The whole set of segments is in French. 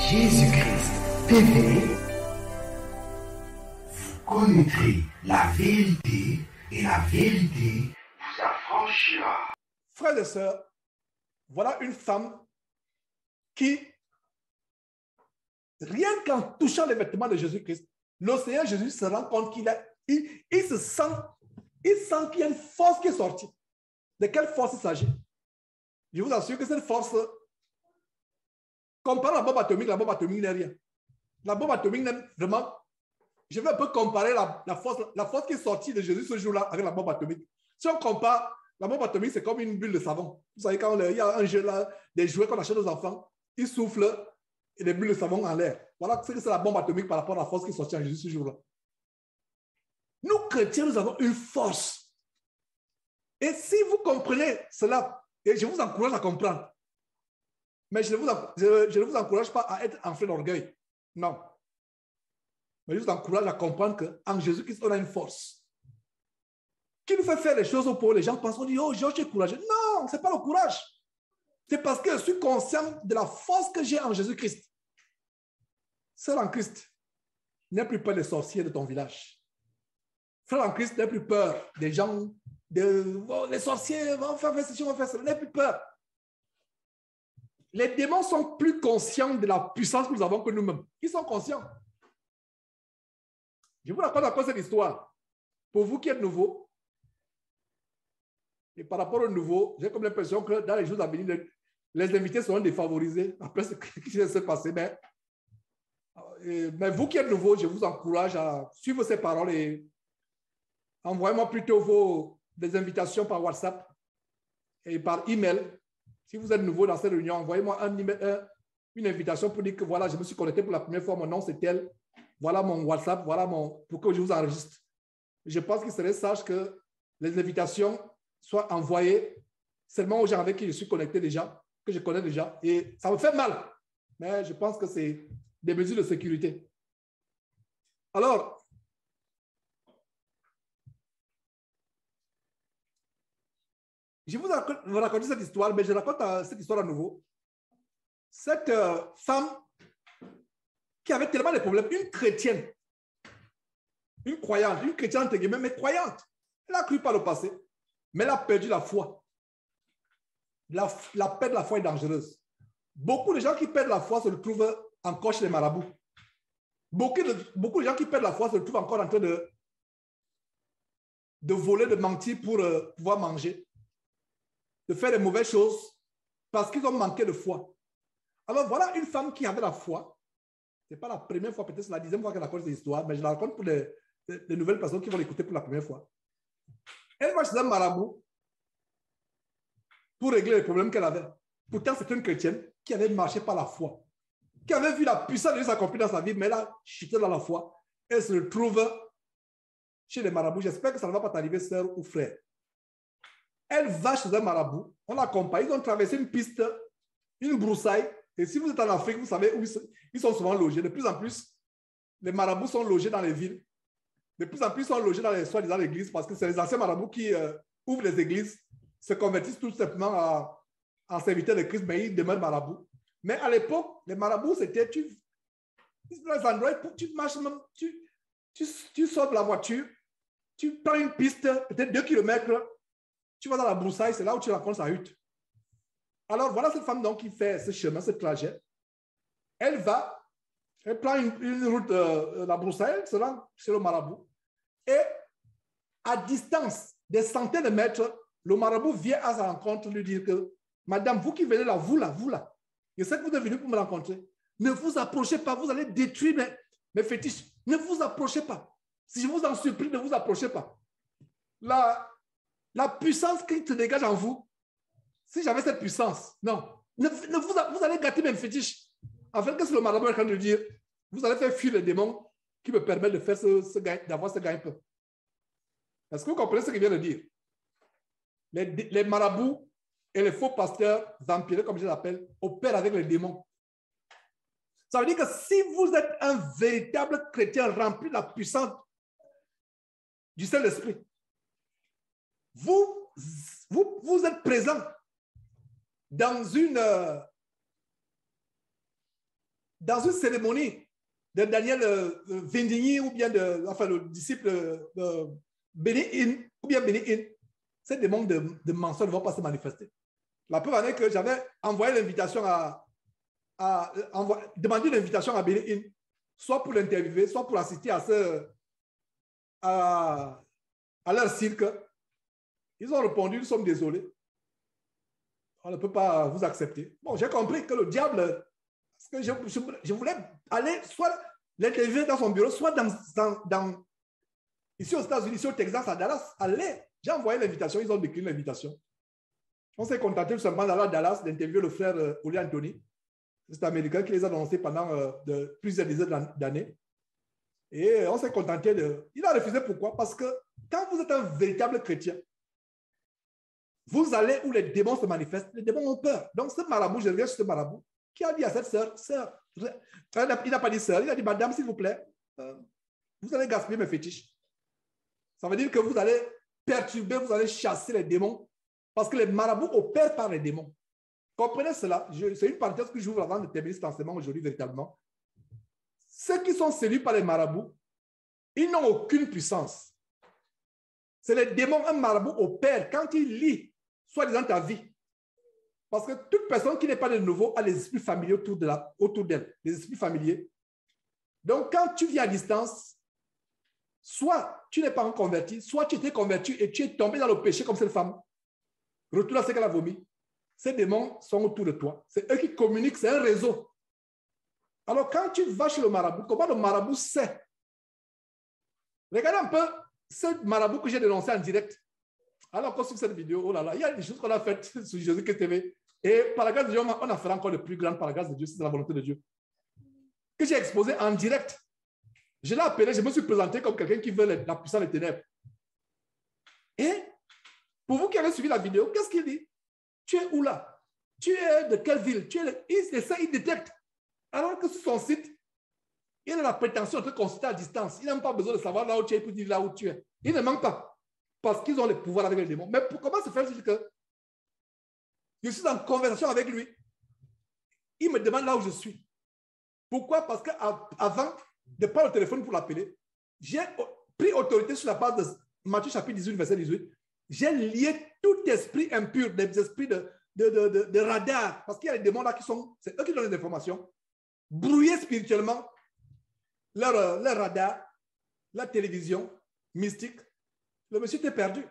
Jésus-Christ TV, vous connaîtrez la vérité et la vérité vous affranchira. Frères et sœurs, voilà une femme qui, rien qu'en touchant les vêtements de Jésus-Christ, le Seigneur Jésus se rend compte qu'il sent qu'il y a une force qui est sortie. De quelle force il s'agit? Je vous assure que cette force, comparé à la bombe atomique n'est rien. La bombe atomique n'est vraiment... Je vais un peu comparer la force qui est sortie de Jésus ce jour-là avec la bombe atomique. Si on compare, la bombe atomique, c'est comme une bulle de savon. Vous savez, quand il y a un jeu là, des jouets qu'on achète aux enfants, ils soufflent et des bulles de savon en l'air. Voilà ce que c'est la bombe atomique par rapport à la force qui est sortie en Jésus ce jour-là. Nous, chrétiens, nous avons une force. Et si vous comprenez cela, et je vous encourage à comprendre, mais je ne vous encourage pas à être enflé d'orgueil. Non. Mais je vous encourage à comprendre qu'en Jésus-Christ, on a une force qui nous fait faire les choses pour les gens pensent, on dit, oh, Georges, tu es courageux. Non, ce n'est pas le courage. C'est parce que je suis conscient de la force que j'ai en Jésus-Christ. Seul en Christ, n'aie plus peur des sorciers de ton village. Frère en Christ, n'aie plus peur des gens, les sorciers vont faire ceci, vont faire cela. N'aie plus peur. Les démons sont plus conscients de la puissance que nous avons que nous-mêmes. Ils sont conscients. Je vous raconte encore cette histoire. Pour vous qui êtes nouveaux, et par rapport aux nouveaux, j'ai comme l'impression que dans les jours à venir, les invités seront défavorisés après ce qui s'est passé. Mais vous qui êtes nouveaux, je vous encourage à suivre ces paroles et envoyez-moi plutôt des invitations par WhatsApp et par email. Si vous êtes nouveau dans cette réunion, envoyez-moi une invitation pour dire que voilà, je me suis connecté pour la première fois, mon nom c'est tel, voilà mon WhatsApp, voilà pour que je vous enregistre. Je pense qu'il serait sage que les invitations soient envoyées seulement aux gens avec qui je suis connecté déjà, que je connais déjà. Et ça me fait mal, mais je pense que c'est des mesures de sécurité. Alors, je vous raconte cette histoire, mais je raconte cette histoire à nouveau. Cette femme qui avait tellement de problèmes, une chrétienne, une croyante, une chrétienne entre guillemets, mais croyante. Elle a cru par le passé, mais elle a perdu la foi. La perte de la foi est dangereuse. Beaucoup de gens qui perdent la foi se retrouvent encore chez les marabouts. Beaucoup de gens qui perdent la foi se retrouvent encore en train de voler, de mentir pour pouvoir manger, de faire des mauvaises choses parce qu'ils ont manqué de foi. Alors voilà une femme qui avait la foi. Ce n'est pas la première fois, peut-être c'est la 10e fois qu'elle raconte cette histoire, mais je la raconte pour les nouvelles personnes qui vont l'écouter pour la première fois. Elle va chez un marabout pour régler les problèmes qu'elle avait. Pourtant, c'est une chrétienne qui avait marché par la foi, qui avait vu la puissance de Dieu s'accomplir dans sa vie, mais elle a chuté dans la foi. Elle se retrouve chez les marabouts. J'espère que ça ne va pas t'arriver, sœur ou frère. Elle va chez un marabout, on l'accompagne, ils ont traversé une piste, une broussaille, et si vous êtes en Afrique, vous savez où ils sont souvent logés. De plus en plus, les marabouts sont logés dans les villes. De plus en plus, ils sont logés dans les soi-disant églises, parce que c'est les anciens marabouts qui ouvrent les églises, se convertissent tout simplement en serviteurs de Christ, mais ils demeurent marabouts. Mais à l'époque, les marabouts, c'était, tu marches même, tu sors de la voiture, tu prends une piste, peut-être 2 kilomètres, tu vas dans la broussaille, c'est là où tu rencontres sa hutte. Alors, voilà cette femme donc qui fait ce chemin, ce trajet. Elle prend une route, la broussaille, elle se rend chez le marabout. Et à distance, des centaines de mètres, le marabout vient à sa rencontre lui dire que, madame, vous qui venez là, vous là, je sais que vous êtes venu pour me rencontrer. Ne vous approchez pas, vous allez détruire mes fétiches. Ne vous approchez pas. Si je vous en supplie, ne vous approchez pas. La puissance qui se dégage en vous, si j'avais cette puissance, non, vous allez gâter mes fétiches. Afin que ce le marabout est en train de dire, vous allez faire fuir les démons qui me permettent de faire d'avoir ce gain-pain. Est-ce que vous comprenez ce qu'il vient de dire? Les marabouts et les faux pasteurs vampirés, comme je les appelle, opèrent avec les démons. Ça veut dire que si vous êtes un véritable chrétien rempli de la puissance du Saint-Esprit, vous êtes présent dans dans une cérémonie de Daniel Vindigny ou bien le disciple Béni-In ou bien Béni-In, ces démons de mensonges ne vont pas se manifester. La preuve en est que j'avais envoyé l'invitation demandé l'invitation à Béni-In, soit pour l'interviewer, soit pour assister à leur cirque. Ils ont répondu, nous sommes désolés. On ne peut pas vous accepter. Bon, j'ai compris que le diable, parce que je voulais aller soit l'interviewer dans son bureau, soit ici aux États-Unis, ici au Texas, à Dallas. Allez, j'ai envoyé l'invitation, ils ont décliné l'invitation. On s'est contenté tout simplement d'aller à Dallas, d'interviewer le frère Oli Anthony. C'est un Américain qui les a annoncés pendant plusieurs dizaines d'années. Et on s'est contenté de... Il a refusé, pourquoi? Parce que quand vous êtes un véritable chrétien, vous allez où les démons se manifestent, les démons ont peur. Donc ce marabout, je reviens sur ce marabout, qui a dit à cette sœur, il n'a pas dit sœur, il a dit, madame, s'il vous plaît, vous allez gaspiller mes fétiches. Ça veut dire que vous allez perturber, vous allez chasser les démons, parce que les marabouts opèrent par les démons. Comprenez cela. C'est une parenthèse que j'ouvre avant de terminer cet enseignement aujourd'hui véritablement. Ceux qui sont séduits par les marabouts, ils n'ont aucune puissance. C'est les démons. Un marabout opère quand il lit, soi-disant ta vie. Parce que toute personne qui n'est pas de nouveau a les esprits familiers autour d'elle, les esprits familiers. Donc, quand tu vis à distance, soit tu n'es pas encore converti, soit tu t'es converti et tu es tombé dans le péché comme cette femme. Retourne à ce qu'elle a vomi. Ces démons sont autour de toi. C'est eux qui communiquent, c'est un réseau. Alors, quand tu vas chez le marabout, comment le marabout sait? Regardez un peu ce marabout que j'ai dénoncé en direct. Alors qu'on suit cette vidéo, oh là là, il y a des choses qu'on a faites sur Jésus-Christ TV. Et par la grâce de Dieu, on a fait encore le plus grand par la grâce de Dieu, c'est la volonté de Dieu. Que j'ai exposé en direct. Je l'ai appelé, je me suis présenté comme quelqu'un qui veut la puissance des ténèbres. Et pour vous qui avez suivi la vidéo, qu'est-ce qu'il dit? Tu es où là? Tu es de quelle ville? Il détecte. Alors que sur son site, il a la prétention de te consulter à distance. Il n'a même pas besoin de savoir là où tu es pour dire là où tu es. Il ne manque pas. Parce qu'ils ont le pouvoir avec les démons. Mais comment se fait-il que je suis en conversation avec lui? Il me demande là où je suis. Pourquoi? Parce qu'avant de prendre le téléphone pour l'appeler, j'ai pris autorité sur la base de Matthieu chapitre 18, verset 18. J'ai lié tout esprit impur, des esprits de radar. Parce qu'il y a des démons là qui sont, c'est eux qui donnent des informations. Brouiller spirituellement leur radar, la télévision mystique. Le monsieur était perdu.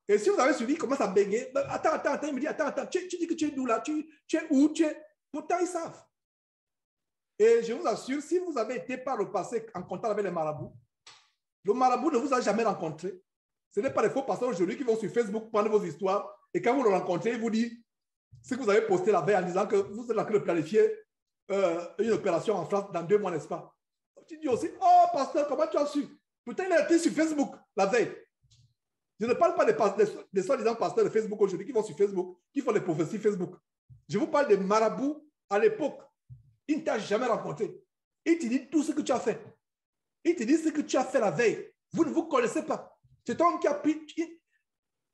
Et si vous avez suivi, il commence à bégayer. Attends, il me dit, attends, tu dis que tu es d'où là? Tu es où? Pourtant, ils savent. Et je vous assure, si vous avez été par le passé en contact avec les marabouts, le marabout ne vous a jamais rencontré. Ce n'est pas les faux pasteurs aujourd'hui qui vont sur Facebook prendre vos histoires et quand vous le rencontrez, il vous dit ce que vous avez posté la veille en disant que vous êtes en train de planifier une opération en France dans 2 mois, n'est-ce pas? Tu dis aussi, oh pasteur, comment tu as su? Pourtant, il a été sur Facebook la veille. Je ne parle pas des soi-disant pasteurs de Facebook aujourd'hui qui vont sur Facebook, qui font des prophéties Facebook. Je vous parle des marabouts à l'époque. Il ne t'a jamais rencontré. Il te dit tout ce que tu as fait. Il te dit ce que tu as fait la veille. Vous ne vous connaissez pas. Cet homme qui a pris...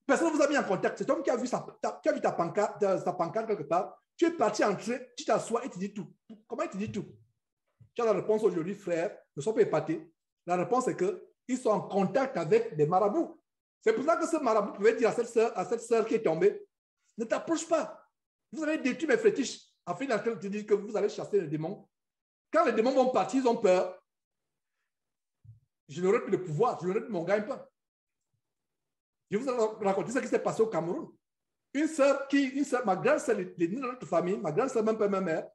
Personne ne vous a mis en contact. Cet homme qui a vu ta pancarte quelque part. Tu es parti entrer, tu t'assois et tu dis tout. Comment il te dit tout? Tu as la réponse aujourd'hui, frère. Ne sois pas épaté. La réponse est qu'ils sont en contact avec des marabouts. C'est pour ça que ce marabout pouvait dire à cette sœur qui est tombée, ne t'approche pas. Vous allez détruire mes fétiches. Afin de te dire que vous allez chasser les démons. Quand les démons vont partir, ils ont peur. Je n'aurai plus de pouvoir, je n'aurai plus mon gagne-pain. Je vous ai raconté ce qui s'est passé au Cameroun. Une sœur, ma grande sœur, les de notre famille, ma grande sœur, même pas ma mère,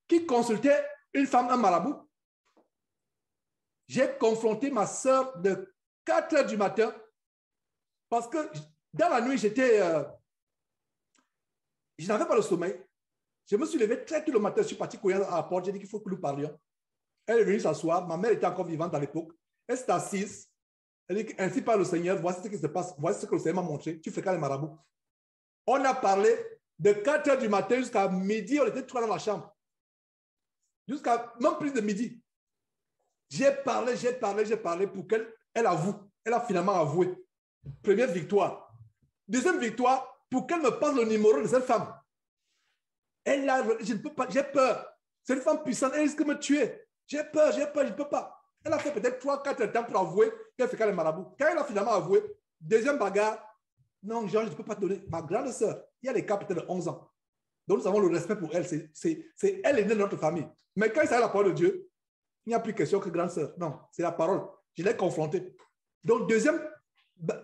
qui consultait une femme, un marabout. J'ai confronté ma sœur de 4 heures du matin parce que dans la nuit, je n'avais pas le sommeil. Je me suis levé très tôt le matin, je suis parti courir à la porte, j'ai dit qu'il faut que nous parlions. Elle est venue s'asseoir, ma mère était encore vivante à l'époque. Elle s'est assise. Elle dit, ainsi par le Seigneur, voici ce qui se passe, voici ce que le Seigneur m'a montré. Tu fréquentes les marabouts. On a parlé de 4 heures du matin jusqu'à midi, on était trois dans la chambre. Jusqu'à même plus de midi. J'ai parlé pour qu'elle avoue. Elle a finalement avoué. Première victoire. Deuxième victoire, pour qu'elle me passe le numéro de cette femme. Je ne peux pas, j'ai peur. C'est une femme puissante, elle risque de me tuer. J'ai peur, je ne peux pas. Elle a fait peut-être 3-4 temps pour avouer qu'elle fait quand les marabouts. Quand elle a finalement avoué, deuxième bagarre, non, Georges, je ne peux pas te donner. Ma grande sœur, il y a les cas peut-être de 11 ans. Donc nous avons le respect pour elle. C'est elle est née de notre famille. Mais quand il s'agit de la parole de Dieu, il n'y a plus question que grande sœur. Non, c'est la parole. Je l'ai confrontée. Donc, deuxième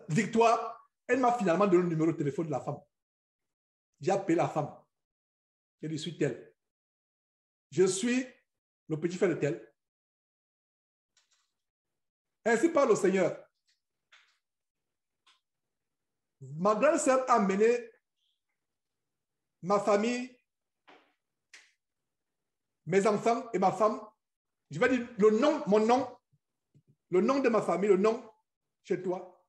victoire, elle m'a finalement donné le numéro de téléphone de la femme. J'ai appelé la femme. Je lui suis tel. Je suis le petit frère de tel. Ainsi parle le Seigneur. Ma grande sœur a amené ma famille, mes enfants et ma femme. Je vais dire le nom, mon nom, le nom de ma famille, le nom chez toi.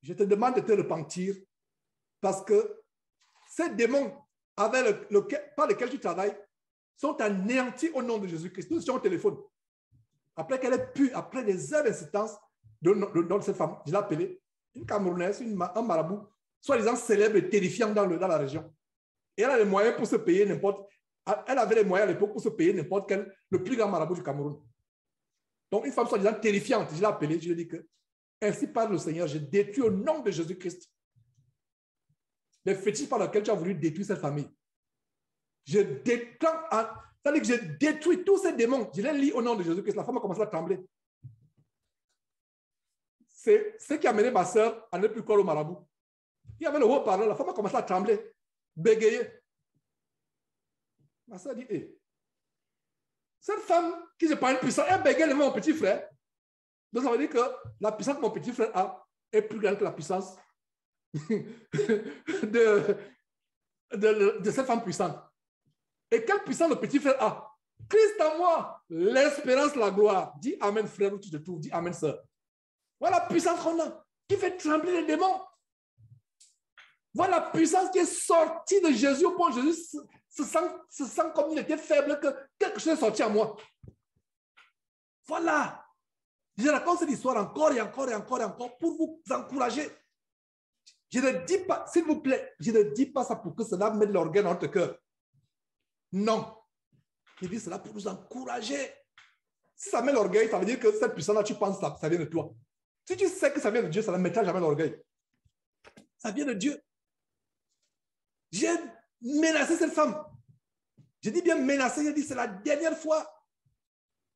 Je te demande de te repentir parce que ces démons par lesquels tu travailles sont anéantis au nom de Jésus-Christ. Nous sommes au téléphone. Après qu'elle ait pu, après des heures d'insistance de cette femme, je l'ai appelée, une Camerounaise, un marabout, soi-disant célèbre et terrifiant dans la région. Et elle a les moyens pour se payer elle avait les moyens à l'époque pour se payer n'importe quel, le plus grand marabout du Cameroun. Donc, une femme soi-disant terrifiante, je l'ai appelée, je lui ai dit que, ainsi parle le Seigneur, je détruis au nom de Jésus-Christ les fétiches par lesquels tu as voulu détruire cette famille. Je détruis tous ces démons. Je les lis au nom de Jésus-Christ. La femme a commencé à trembler. C'est ce qui a amené ma soeur à ne plus croire au marabout. Il y avait le haut-parleur, la femme a commencé à trembler, bégayer. Ma soeur dit, hey, cette femme qui se parle puissante, elle bégaye devant mon petit frère. Donc ça veut dire que la puissance que mon petit frère a est plus grande que la puissance de cette femme puissante. Et quelle puissance le petit frère a? Christ en moi, l'espérance, la gloire. Dis amen frère où tu te trouves, dis amen sœur. Voilà la puissance qu'on a, qui fait trembler les démons. Voilà la puissance qui est sortie de Jésus au point où Jésus se sent comme il était faible, que quelque chose est sorti à moi. Voilà. Je raconte cette histoire encore et encore et encore et encore pour vous encourager. Je ne dis pas, s'il vous plaît, je ne dis pas ça pour que cela mette l'orgueil dans notre cœur. Non. Je dis cela pour nous encourager. Si ça met l'orgueil, ça veut dire que cette puissance-là, tu penses que ça vient de toi. Si tu sais que ça vient de Dieu, ça ne mettra jamais l'orgueil. Ça vient de Dieu. J'ai menacé cette femme. Je dis bien menacé, j'ai dit c'est la dernière fois.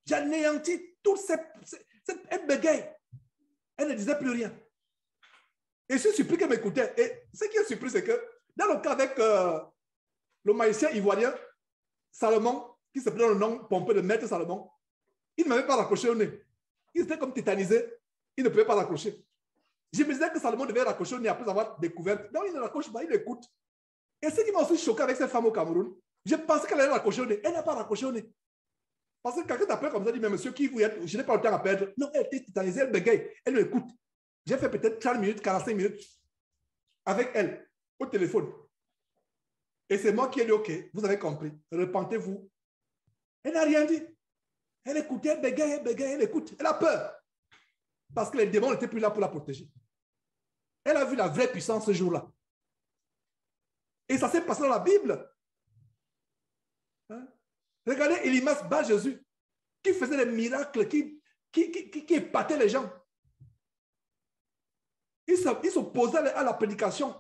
J'ai anéanti toute cette bégaye. Elle ne disait plus rien. Et je suis surpris qu'elle m'écoutait. Et ce qui est surpris, c'est que dans le cas avec le magicien ivoirien, Salomon, qui se prenait le nom pompeux de Maître Salomon, il ne m'avait pas raccroché au nez. Il était comme tétanisé. Il ne pouvait pas raccrocher. Je me disais que Salomon devait raccrocher au nez après avoir découvert. Non, il ne raccroche pas, il écoute. Et ce qui m'a aussi choqué avec cette femme au Cameroun, je pensais qu'elle allait raccrocher au nez. Elle n'a pas raccroché au nez. Parce que quelqu'un t'appelle comme ça, dit, mais monsieur, qui vous êtes? Je n'ai pas le temps à perdre. Non, elle était tétanisée, elle bégaye, elle m'écoute. J'ai fait peut-être 30 minutes, 45 minutes avec elle, au téléphone. Et c'est moi qui ai dit, OK, vous avez compris, repentez-vous. Elle n'a rien dit. Elle écoutait, elle bégaye, elle écoute. Elle a peur. Parce que les démons n'étaient plus là pour la protéger. Elle a vu la vraie puissance ce jour-là. Et ça s'est passé dans la Bible. Hein? Regardez Elimas Bar Jésus, qui faisait des miracles, qui épatait les gens. Il s'opposait à la prédication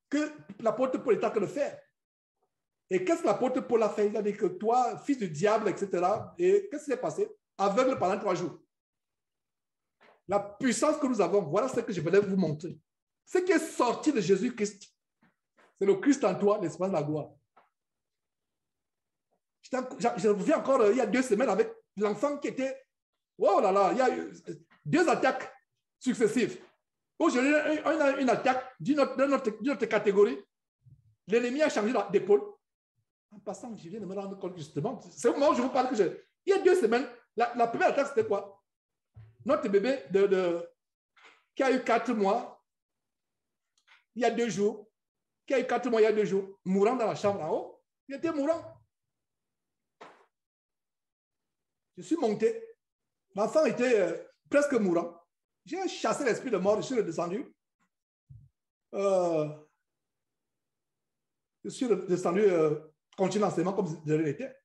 que l'apôtre Paul était en train de faire. Et qu'est-ce que l'apôtre Paul a fait? Il a dit que toi, fils du diable, etc. Et qu'est-ce qui s'est passé? Aveugle pendant 3 jours. La puissance que nous avons, voilà ce que je voulais vous montrer. Ce qui est sorti de Jésus-Christ, c'est le Christ en toi, l'espérance de la gloire. Je reviens encore il y a 2 semaines avec l'enfant qui était, oh là là, il y a eu 2 attaques successives. Aujourd'hui, on a une attaque d'une autre catégorie. L'ennemi a changé d'épaule. En passant, je viens de me rendre compte justement. C'est au moment où je vous parle que il y a 2 semaines, la première attaque, c'était quoi? Notre bébé qui a eu 4 mois, il y a 2 jours, qui a eu 4 mois il y a 2 jours, mourant dans la chambre en haut, il était mourant. Je suis monté. L'enfant était presque mourant. J'ai chassé l'esprit de mort, je suis redescendu. Je suis redescendu continue l'enseignement comme de rien n'était.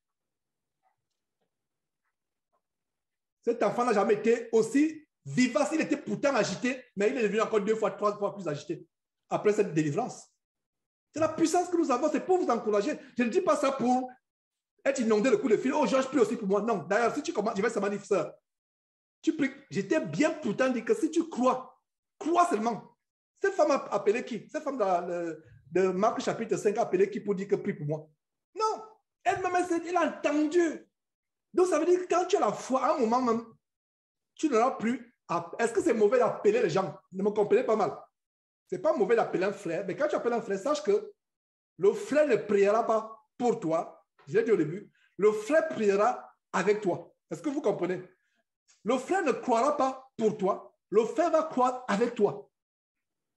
Cet enfant n'a jamais été aussi vivace. Il était pourtant agité, mais il est devenu encore 2 fois, 3 fois plus agité après cette délivrance. C'est la puissance que nous avons, c'est pour vous encourager. Je ne dis pas ça pour être inondé de coups de fil. Oh, Georges, prie aussi pour moi. Non, d'ailleurs, si tu commences, je vais se manifester. Tu pries. J'étais bien pourtant dit que si tu crois seulement. Cette femme a appelé qui? Cette femme de Marc chapitre 5 a appelé qui pour dire que prie pour moi? Non, elle-même, elle a entendu. Donc, ça veut dire que quand tu as la foi, à un moment même, tu n'auras plus. Est-ce que c'est mauvais d'appeler les gens? Ne me comprenez pas mal. Ce n'est pas mauvais d'appeler un frère, mais quand tu appelles un frère, sache que le frère ne priera pas pour toi. Je l'ai dit au début. Le frère priera avec toi. Est-ce que vous comprenez? Le frère ne croira pas pour toi. Le frère va croire avec toi.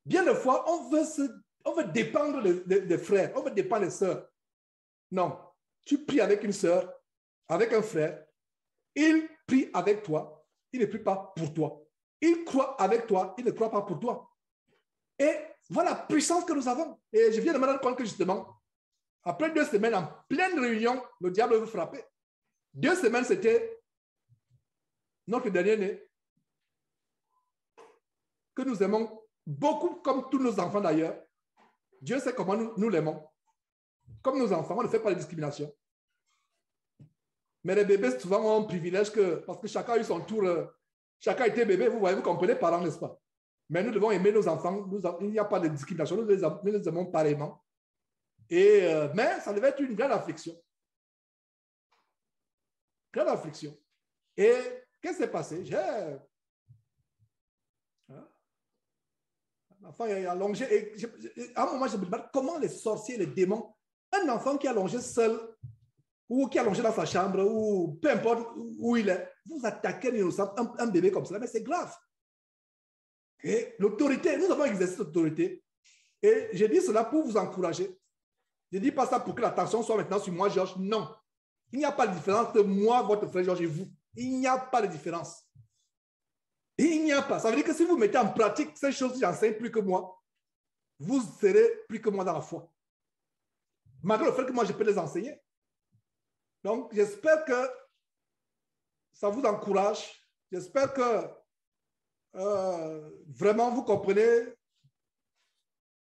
Bien des fois, on veut dépendre des frères. On veut dépendre des sœurs. Non. Tu pries avec une sœur, avec un frère. Il prie avec toi. Il ne prie pas pour toi. Il croit avec toi. Il ne croit pas pour toi. Et voilà la puissance que nous avons. Et je viens de me rendre compte que justement, après 2 semaines en pleine réunion, le diable veut frapper. 2 semaines, c'était notre dernier-né, que nous aimons beaucoup comme tous nos enfants d'ailleurs. Dieu sait comment nous l'aimons. Comme nos enfants, on ne fait pas de discrimination. Mais les bébés, souvent, ont un privilège parce que chacun a eu son tour. Chacun était bébé, vous voyez, vous comprenez, parents, n'est-ce pas? Mais nous devons aimer nos enfants. Il n'y a pas de discrimination. Nous les aimons pareillement. Mais ça devait être une grande affliction. Grande affliction. Et qu'est-ce qui s'est passé? L'enfant est allongé. Et à un moment, je me demande comment les sorciers, les démons, un enfant qui est allongé seul, ou qui est allongé dans sa chambre, ou peu importe où il est, vous attaquez un bébé comme cela, mais c'est grave. Et l'autorité, nous avons exercé l'autorité. Et je dis cela pour vous encourager. Je ne dis pas ça pour que l'attention soit maintenant sur moi, Georges. Non. Il n'y a pas de différence entre moi, votre frère Georges et vous. Il n'y a pas de différence. Il n'y a pas. Ça veut dire que si vous mettez en pratique ces choses que j'enseigne plus que moi, vous serez plus que moi dans la foi. Malgré le fait que moi, je peux les enseigner. Donc, j'espère que ça vous encourage. J'espère que vraiment vous comprenez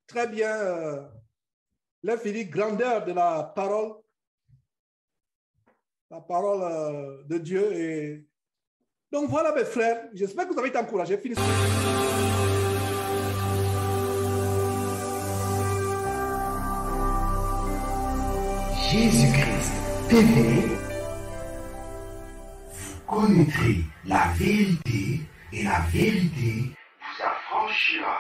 très bien l'infinie grandeur de la parole de Dieu. Et donc voilà mes frères, j'espère que vous avez été encouragés. Finissons. Jésus-Christ TV, vous connaîtrez la vérité et la vérité vous affranchira.